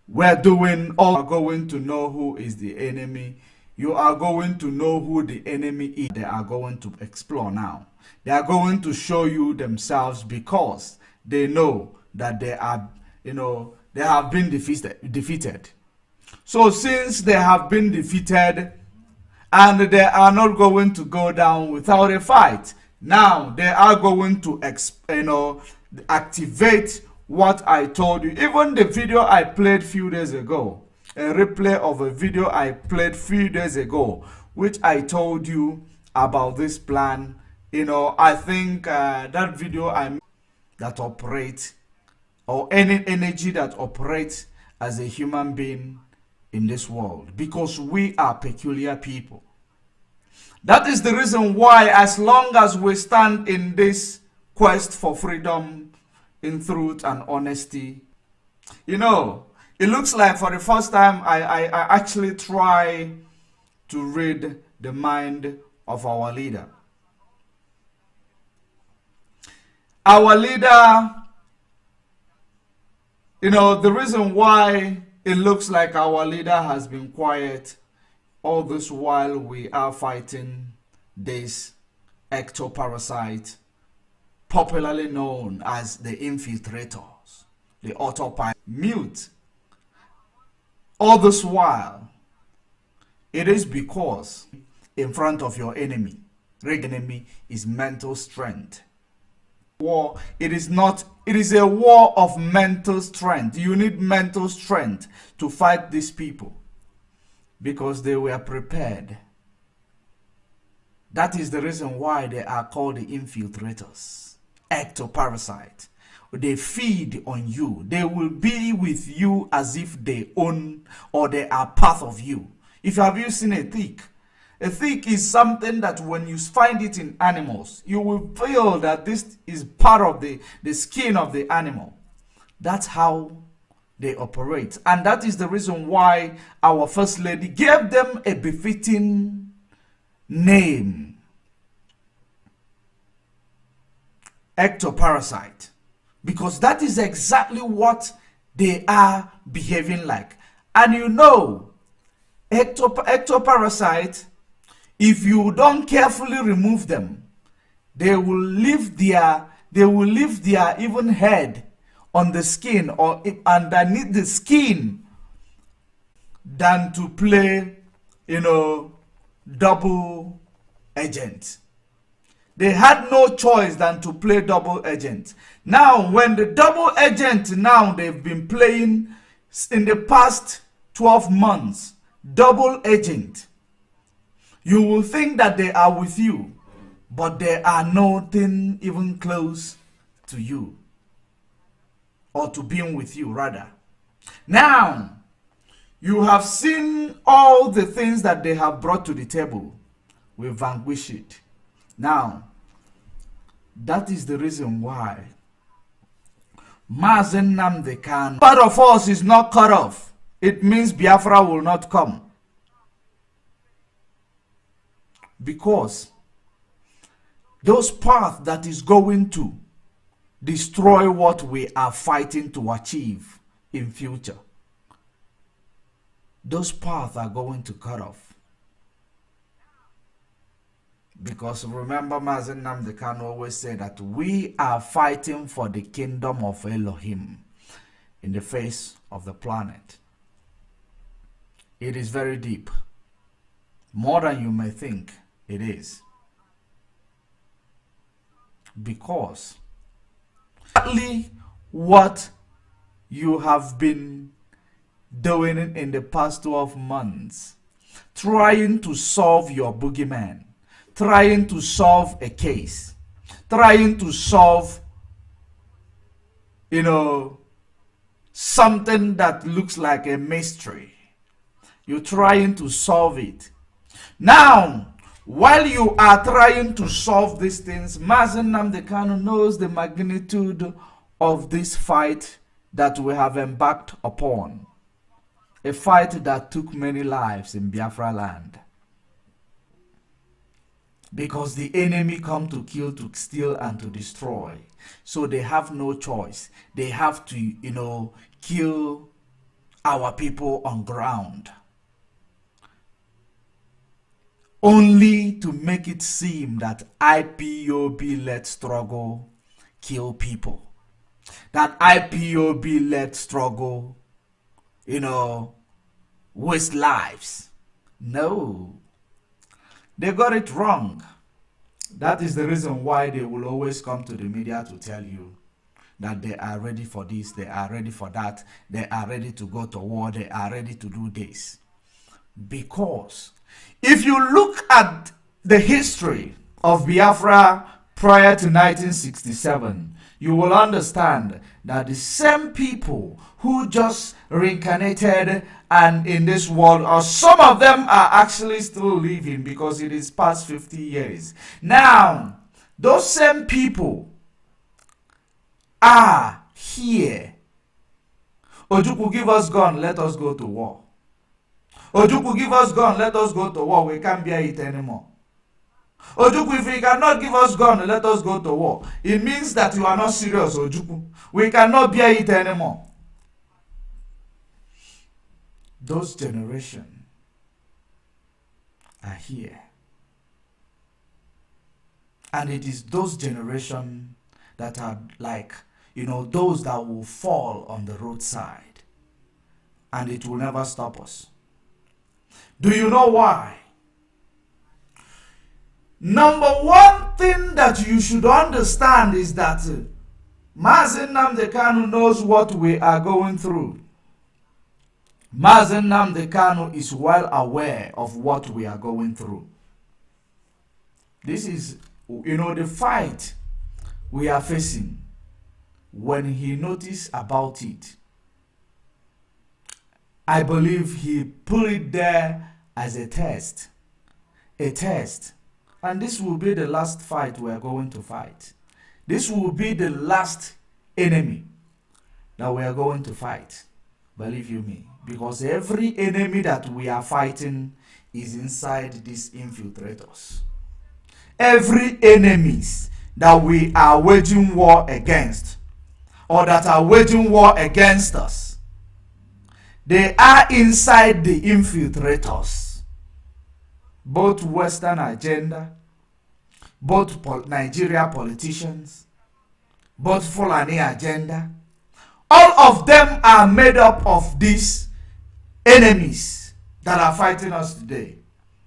We're doing all. You are going to know who is the enemy. You are going to know who the enemy is. They are going to explore now. They are going to show you themselves because they know that they are, they have been defeated. So since they have been defeated and they are not going to go down without a fight, now they are going to activate what I told you. Even the video I played few days ago, a replay of a video I played few days ago, which I told you about this plan. I think that video that operates, or any energy that operates as a human being in this world, because we are peculiar people. That is the reason why, as long as we stand in this quest for freedom, in truth and honesty, it looks like for the first time I actually try to read the mind of our leader. Our leader, the reason why it looks like our leader has been quiet all this while we are fighting this ectoparasite, popularly known as the infiltrators, the autopilot, mute. All this while, it is because in front of your enemy, enemy is mental strength. War, it is a war of mental strength. You need mental strength to fight these people because they were prepared. That is the reason why they are called the infiltrators, ectoparasite. They feed on you. They will be with you as if they own or they are part of you. Have you seen a tick? A tick is something that when you find it in animals, you will feel that this is part of the skin of the animal. That's how they operate. And that is the reason why our First Lady gave them a befitting name. Ectoparasite. Because that is exactly what they are behaving like. And ectoparasite, if you don't carefully remove them, they will leave their even head on the skin or underneath the skin than to play, double agent. They had no choice than to play double agent. Now, when the double agent they've been playing in the past 12 months, double agent, you will think that they are with you, but they are nothing even close to you, or to being with you rather. Now, you have seen all the things that they have brought to the table. We vanquish it. Now, that is the reason why Mazen Nnamdi Kanu, part of us is not cut off. It means Biafra will not come. Because those paths that is going to destroy what we are fighting to achieve in future, those paths are going to cut off. Because remember, Mazen Nnamdi Kanu always said that we are fighting for the kingdom of Elohim in the face of the planet. It is very deep, more than you may think it is. Because exactly what you have been doing in the past 12 months, trying to solve your boogeyman, trying to solve a case, trying to solve, something that looks like a mystery. You're trying to solve it. Now, while you are trying to solve these things, Mazen Nnamdi Kanu knows the magnitude of this fight that we have embarked upon. A fight that took many lives in Biafra land. Because the enemy come to kill, to steal, and to destroy. So they have no choice. They have to, kill our people on ground, only to make it seem that IPOB-led struggle kill people, that IPOB-led struggle, waste lives. No, they got it wrong. That is the reason why they will always come to the media to tell you that they are ready for this, they are ready for that, they are ready to go to war, they are ready to do this. Because if you look at the history of Biafra prior to 1967, you will understand that the same people who just reincarnated and in this world, or some of them are actually still living because it is past 50 years. Now, those same people are here. Ojukwu, give us gun, let us go to war. Ojukwu, give us gun, let us go to war. We can't bear it anymore. Ojukwu, if you cannot give us gun, let us go to war. It means that you are not serious, Ojukwu. We cannot bear it anymore. Those generations are here. And it is those generations that are like, those that will fall on the roadside. And it will never stop us. Do you know why? Number one thing that you should understand is that Mazi Nnamdi Kanu knows what we are going through. Mazi Nnamdi Kanu is well aware of what we are going through. This is, the fight we are facing. When he noticed about it, I believe he put it there as a test. A test. And this will be the last fight we are going to fight. This will be the last enemy that we are going to fight. Believe you me. Because every enemy that we are fighting is inside these infiltrators. Every enemies that we are waging war against, or that are waging war against us, they are inside the infiltrators. Both Western agenda, both Nigeria politicians, both Fulani agenda, all of them are made up of these enemies that are fighting us today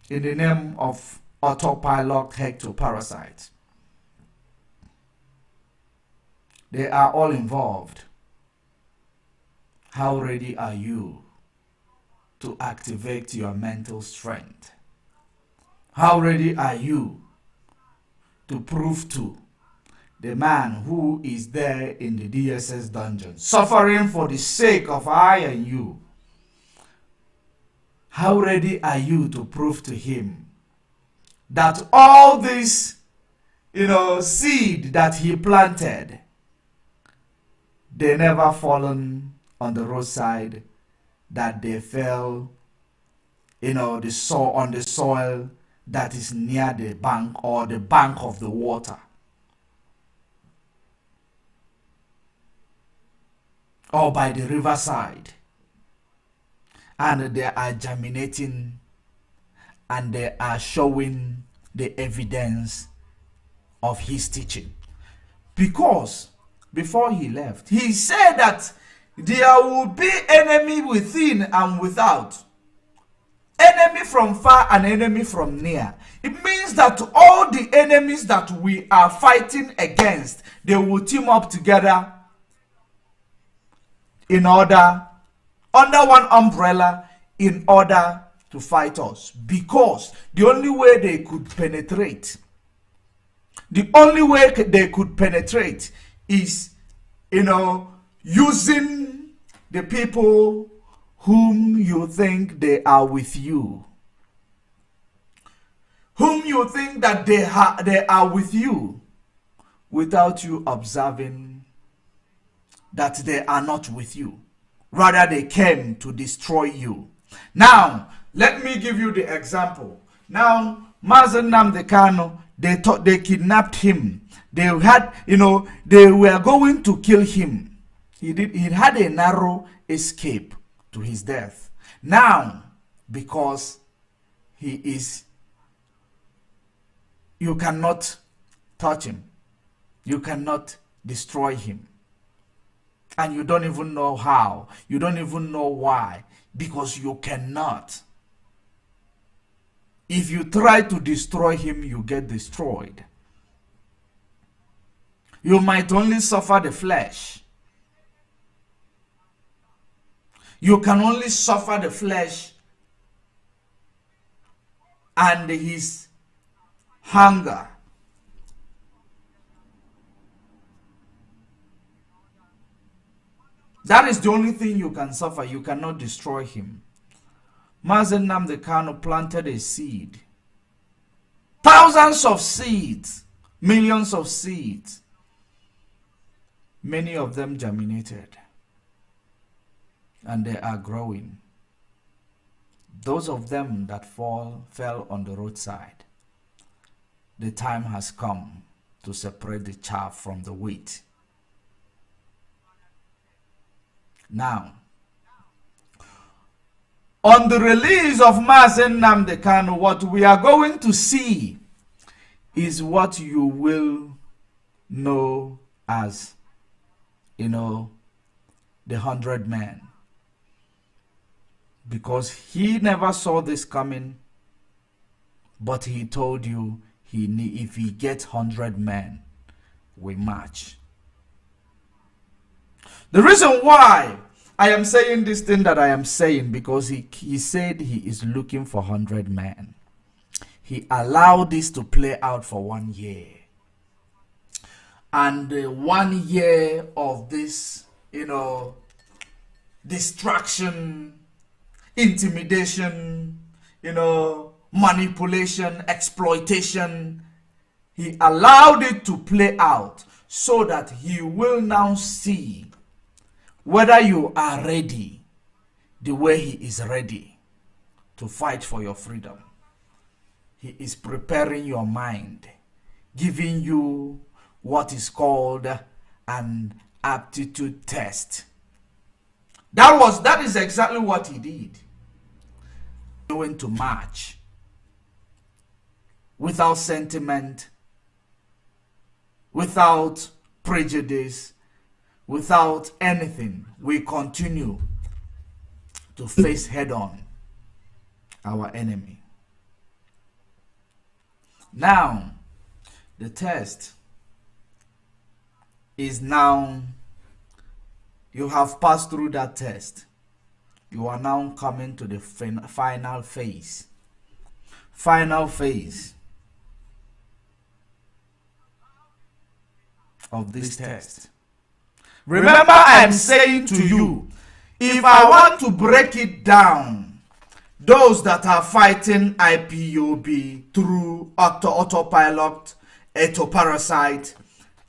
in the name of autopilot ectoparasites. They are all involved. How ready are you to activate your mental strength? How ready are you to prove to the man who is there in the DSS dungeon, suffering for the sake of I and you? How ready are you to prove to him that all this, seed that he planted, they never fallen on the roadside, that they fell, on the soil that is near the bank or the bank of the water, or by the riverside, and they are germinating and they are showing the evidence of his teaching. Because before he left, he said that there will be enemy within and without, enemy from far and enemy from near. It means that all the enemies that we are fighting against, they will team up together in order, under one umbrella, in order to fight us. Because the only way they could penetrate, is, using the people whom you think they are with you, whom you think that they are with you, without you observing that they are not with you. Rather, they came to destroy you. Now, let me give you the example. Now, Mazi Nnamdi Kanu, they thought they kidnapped him. They had, they were going to kill him. He had a narrow escape to his death. Now, because you cannot touch him. You cannot destroy him. And you don't even know how. You don't even know why. Because you cannot. If you try to destroy him, you get destroyed. You might only suffer the flesh. You can only suffer the flesh and his hunger. That is the only thing you can suffer. You cannot destroy him. Mazen Nnamdi Kanu planted a seed. Thousands of seeds. Millions of seeds. Many of them germinated. And they are growing. Those of them that fell on the roadside. The time has come to separate the chaff from the wheat. Now, on the release of Mazen Nnamdi Kanu, what we are going to see is what you will know as, the 100 men. Because he never saw this coming, but he told you if he gets 100 men, we march. The reason why I am saying this thing that I am saying, because he said he is looking for 100 men. He allowed this to play out for 1 year. And 1 year of this, distraction, intimidation, manipulation, exploitation, he allowed it to play out so that he will now see whether you are ready the way he is ready to fight for your freedom. He is preparing your mind, giving you what is called an aptitude test. That is exactly what he did. Going to march without sentiment, without prejudice, without anything. We continue to face head-on our enemy. Now, the test is now, you have passed through that test. You are now coming to the final phase. Final phase of this test. Remember, I'm saying to you, if I want to break it down, those that are fighting IPOB through autopilot, ectoparasite,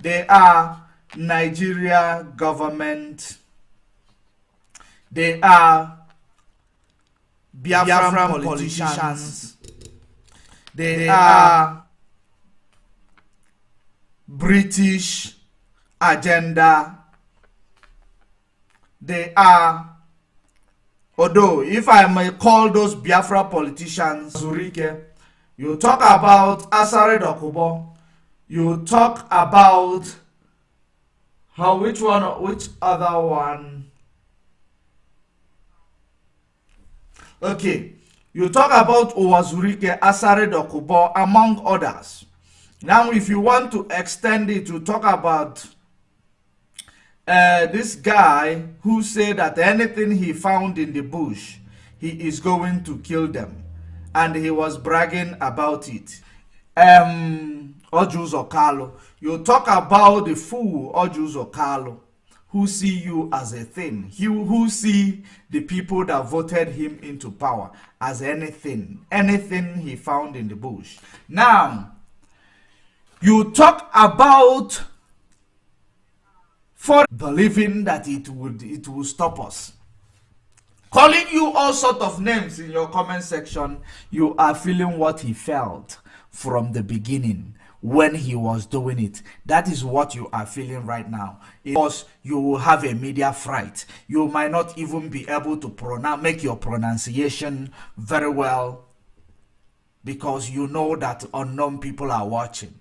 they are Nigeria government, they are Biafran politicians, they are British agenda, they are, although if I may call those Biafra politicians Zurike, you talk about Asare Dokubo, you talk about which other one? Okay, you talk about Owazurike, Asare Dokubo, among others. Now, if you want to extend it to talk about this guy who said that anything he found in the bush, he is going to kill them, and he was bragging about it. Ojus Okalo, you talk about the fool Ojus Okalo, who see you as a thing, who see the people that voted him into power as anything he found in the bush. Now, you talk about for believing that it will stop us, calling you all sort of names in your comment section. You are feeling what he felt from the beginning when he was doing it. That is what you are feeling right now. Because you will have a media fright. You might not even be able to make your pronunciation very well, because you know that unknown people are watching.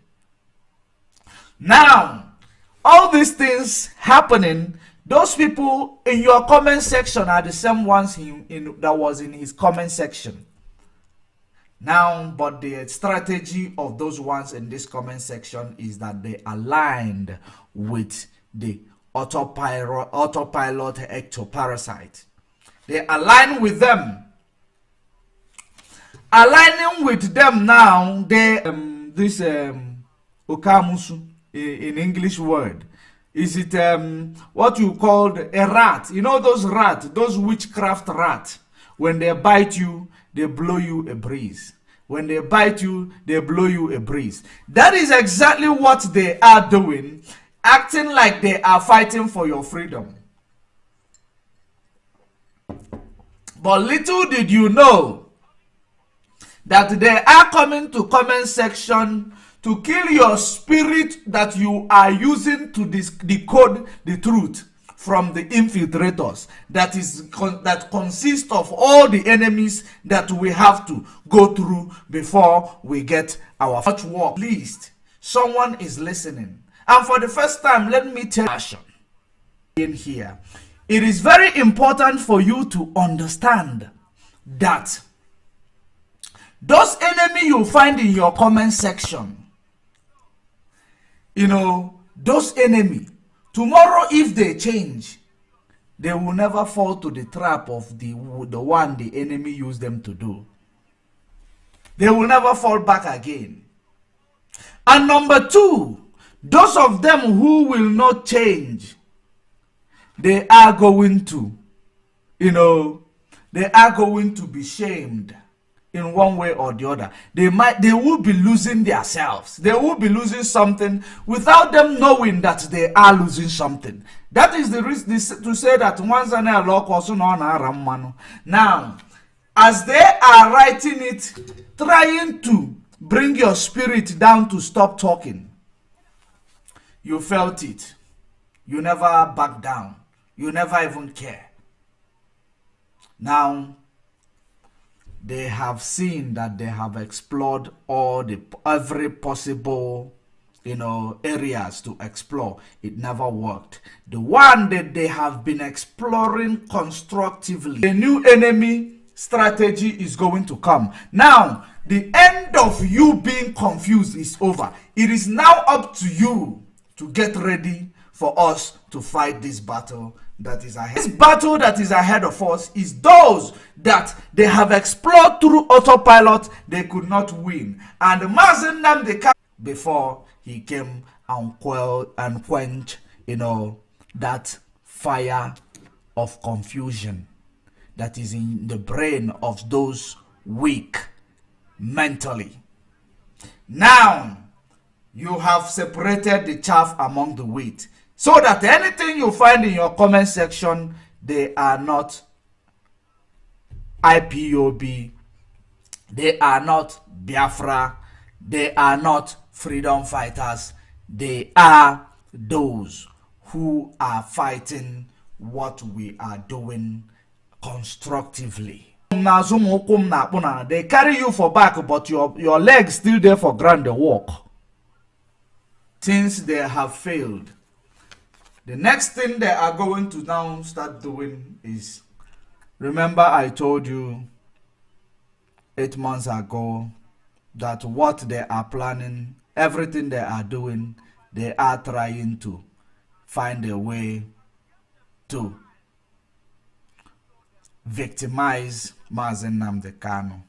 Now, all these things happening, those people in your comment section are the same ones that was in his comment section. Now, but the strategy of those ones in this comment section is that they aligned with the autopilot ectoparasite. They align with them. Aligning with them now, they this okamusu in English word. Is it what you called a rat? You know those rats, those witchcraft rats. When they bite you, they blow you a breeze. When they bite you, they blow you a breeze. That is exactly what they are doing, acting like they are fighting for your freedom. But little did you know that they are coming to comment section to kill your spirit that you are using to decode the truth from the infiltrators that consist of all the enemies that we have to go through before we get our first work. At least someone is listening. And for the first time, let me tell you in here, it is very important for you to understand that those enemies you find in your comment section, you know, those enemies, tomorrow, if they change, they will never fall to the trap of the one the enemy used them to do. They will never fall back again. And number two, those of them who will not change, they are going to, you know, they are going to be shamed in one way or the other. They will be losing themselves. They will be losing something without them knowing that they are losing something. That is the reason to say that once an now, as they are writing it, trying to bring your spirit down to stop talking, you felt it. You never back down. You never even care. Now, they have seen that they have explored every possible, you know, areas to explore. It never worked. The one that they have been exploring constructively, the new enemy strategy is going to come. Now, the end of you being confused is over. It is now up to you to get ready for us to fight this battle that is ahead. This battle that is ahead of us is those that they have explored through autopilot, they could not win. And Mazenam the before he came and quenched, you know, that fire of confusion that is in the brain of those weak mentally. Now, you have separated the chaff among the wheat, so that anything you find in your comment section, they are not IPOB, they are not Biafra, they are not freedom fighters, they are those who are fighting what we are doing constructively. They carry you for back, but your legs still there for ground to walk. Since they have failed, the next thing they are going to now start doing is, remember I told you 8 months ago that what they are planning, everything they are doing, they are trying to find a way to victimize Mazen Nnamdi Kanu.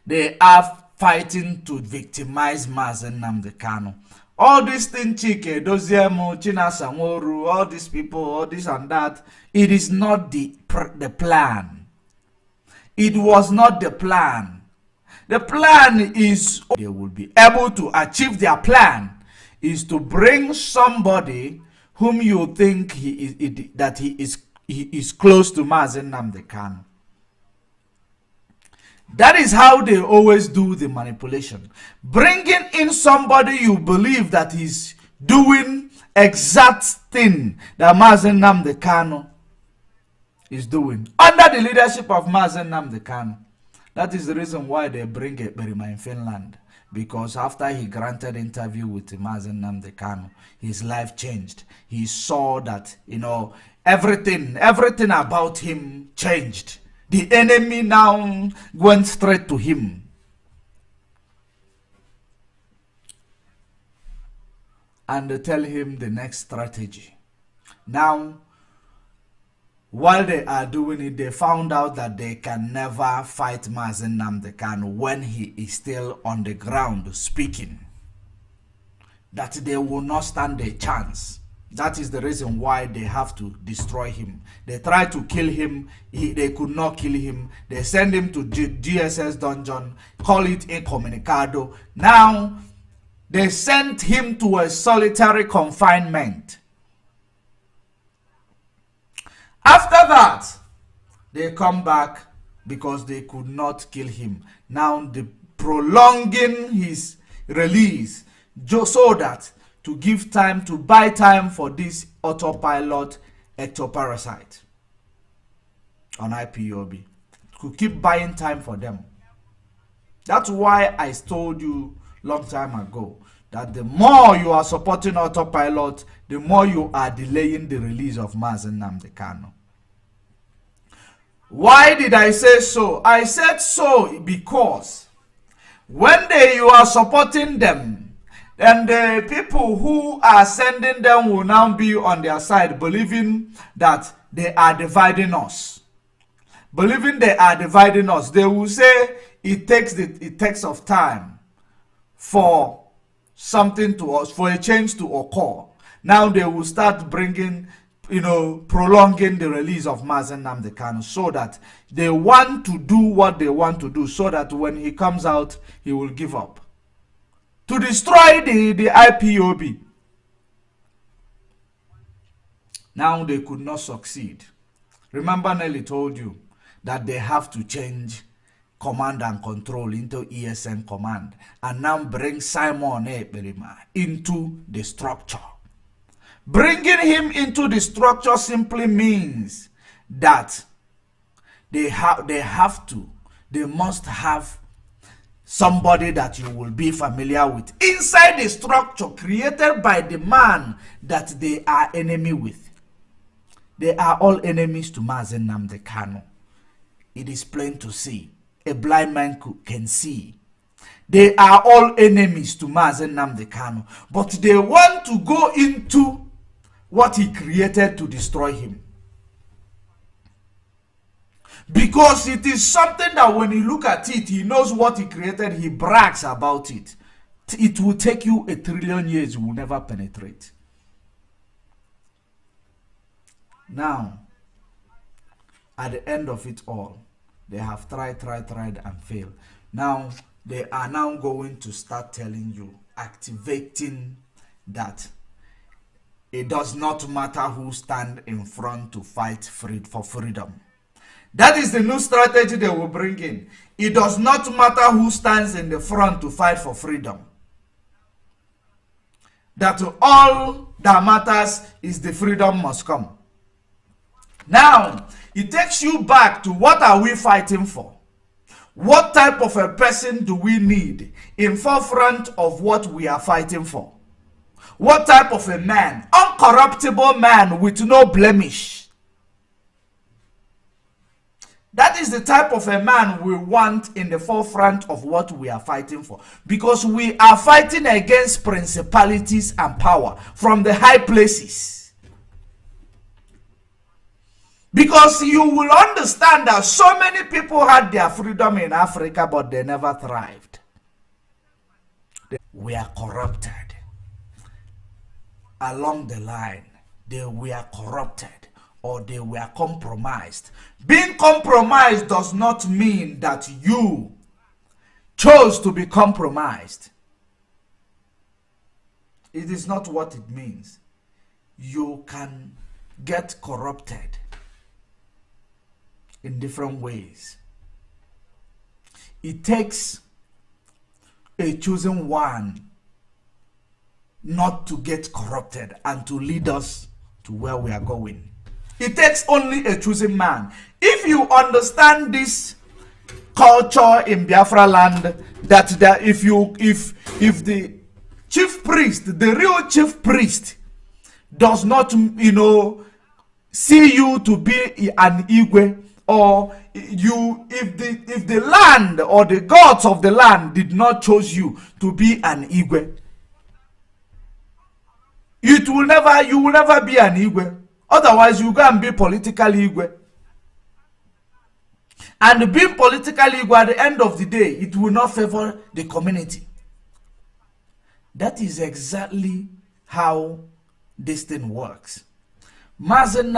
They are fighting to victimize Mazen Nnamdi Kanu. All these things, Chike, Doziemo, Chinasa Nworu, all these people, all this and that, it is not the plan. It was not the plan. The plan is they will be able to achieve their plan is to bring somebody whom you think he is close to Mazen Nnamdi Kanu. That is how they always do the manipulation. Bringing in somebody you believe that is doing exact thing that Mazen Nnamdi Kanu is doing under the leadership of Mazen Nnamdi Kanu. That is the reason why they bring Ekperima in Finland. Because after he granted interview with Mazen Nnamdi Kanu, his life changed. He saw that, everything about him changed. The enemy now went straight to him. And they tell him the next strategy. Now, while they are doing it, they found out that they can never fight Mazen Nnamdi Kanu when he is still on the ground speaking. That they will not stand a chance. That is the reason why they have to destroy him. They tried to kill him. They could not kill him. They send him to GSS dungeon, call it incommunicado. Now, they sent him to a solitary confinement. After that, they come back because they could not kill him. Now, they prolonging his release so that to give time, to buy time for this autopilot ectoparasite on IPOB. To keep buying time for them. That's why I told you long time ago that the more you are supporting autopilot, the more you are delaying the release of Mazen Nnamdi Kanu. Why did I say so? I said so because when you are supporting them, and the people who are sending them will now be on their side, believing that they are dividing us. Believing they are dividing us. They will say it takes of time for something to us, for a change to occur. Now they will start bringing, prolonging the release of Mazen Nnamdi Kanu so that they want to do what they want to do so that when he comes out, he will give up. To destroy the IPOB. Now they could not succeed. Remember, Nelly told you that they have to change command and control into ESN command and now bring Simon Ekperima into the structure. Bringing him into the structure simply means that they must have somebody that you will be familiar with inside the structure created by the man that they are enemy with. They are all enemies to Mazen Nnamdi Kanu. It is plain to see. A blind man can see. They are all enemies to Mazen Nnamdi Kanu. But they want to go into what he created to destroy him. Because it is something that when you look at it, he knows what he created, he brags about it. It will take you 1 trillion years, you will never penetrate. Now, at the end of it all, they have tried and failed. Now, they are now going to start telling you, activating that it does not matter who stand in front to fight for freedom. That is the new strategy they will bring in. It does not matter who stands in the front to fight for freedom. That all that matters is the freedom must come. Now, it takes you back to what are we fighting for? What type of a person do we need in forefront of what we are fighting for? What type of a man? Uncorruptible man with no blemish. That is the type of a man we want in the forefront of what we are fighting for. Because we are fighting against principalities and power from the high places. Because you will understand that so many people had their freedom in Africa, but they never thrived. We are corrupted. Along the line, they were corrupted. Or they were compromised. Being compromised does not mean that you chose to be compromised. It is not what it means. You can get corrupted in different ways. it takes a chosen one not to get corrupted and to lead us to where we are going. It takes only a chosen man. If you understand this culture in Biafra land, that if the chief priest, the real chief priest, does not, see you to be an Igwe, or if the land or the gods of the land did not choose you to be an Igwe, you will never be an Igwe. Otherwise, you go and be political Igwe. And being political Igwe, at the end of the day, it will not favor the community. That is exactly how this thing works. Mazen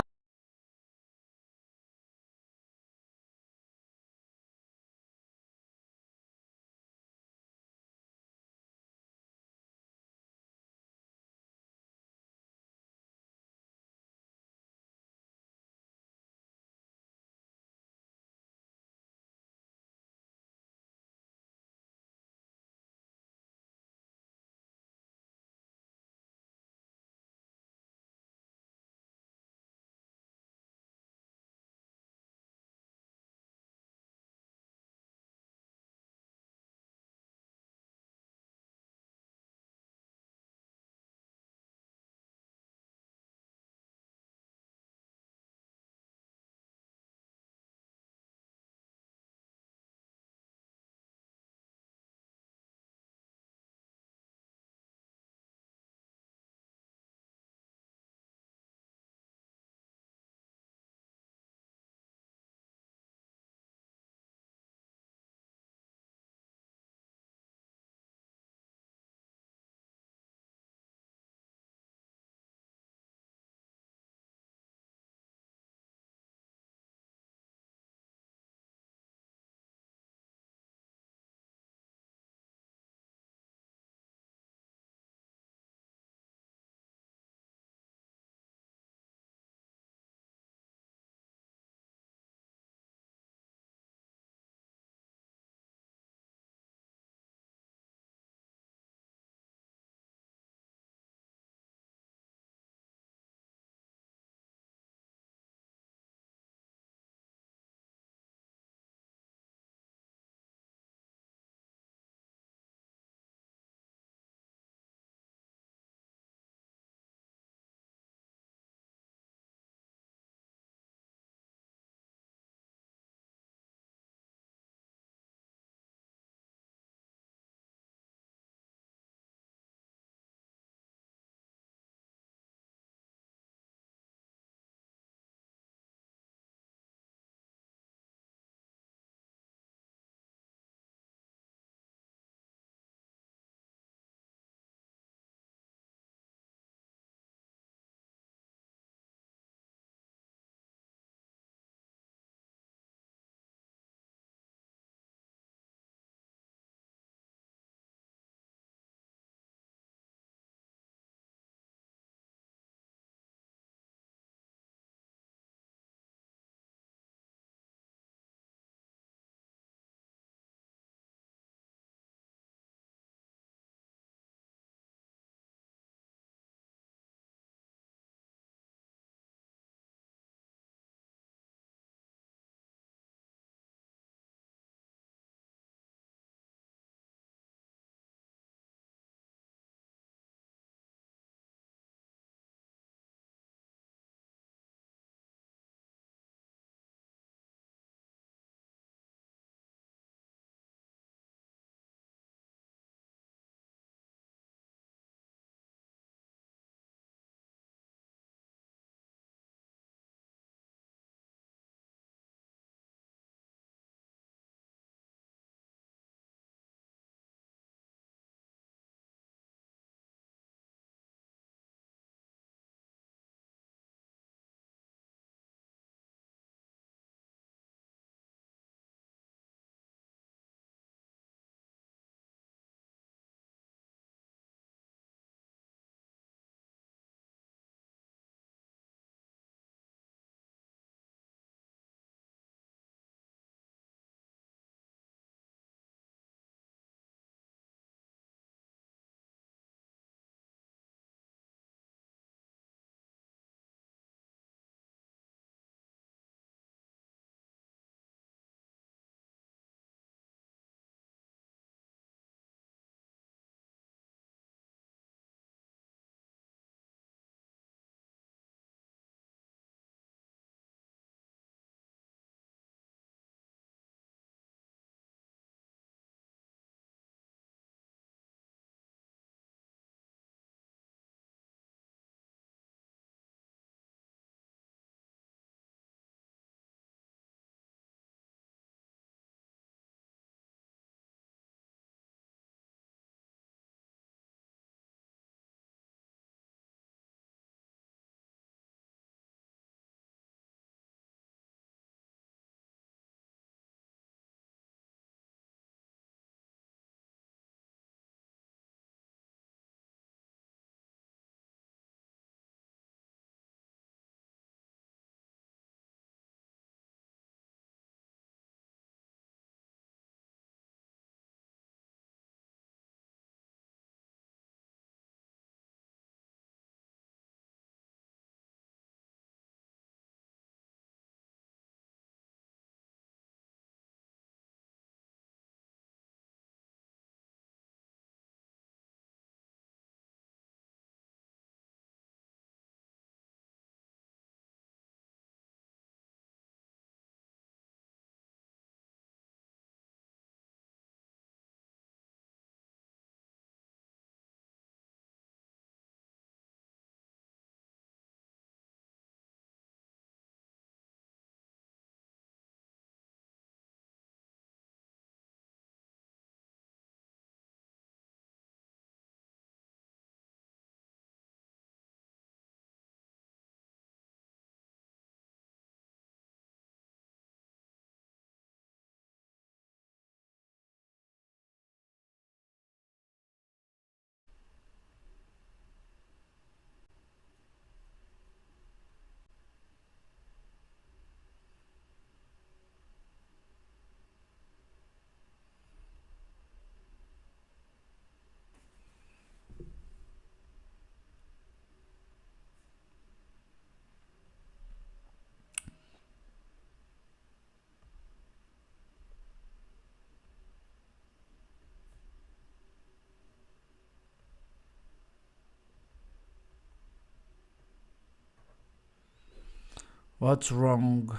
What's wrong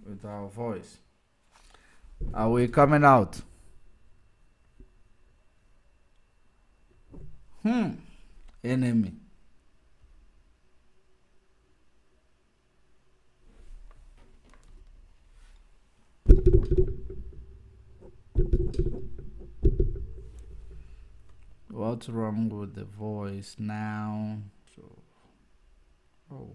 with our voice? Are we coming out? Enemy. What's wrong with the voice now? So, oh.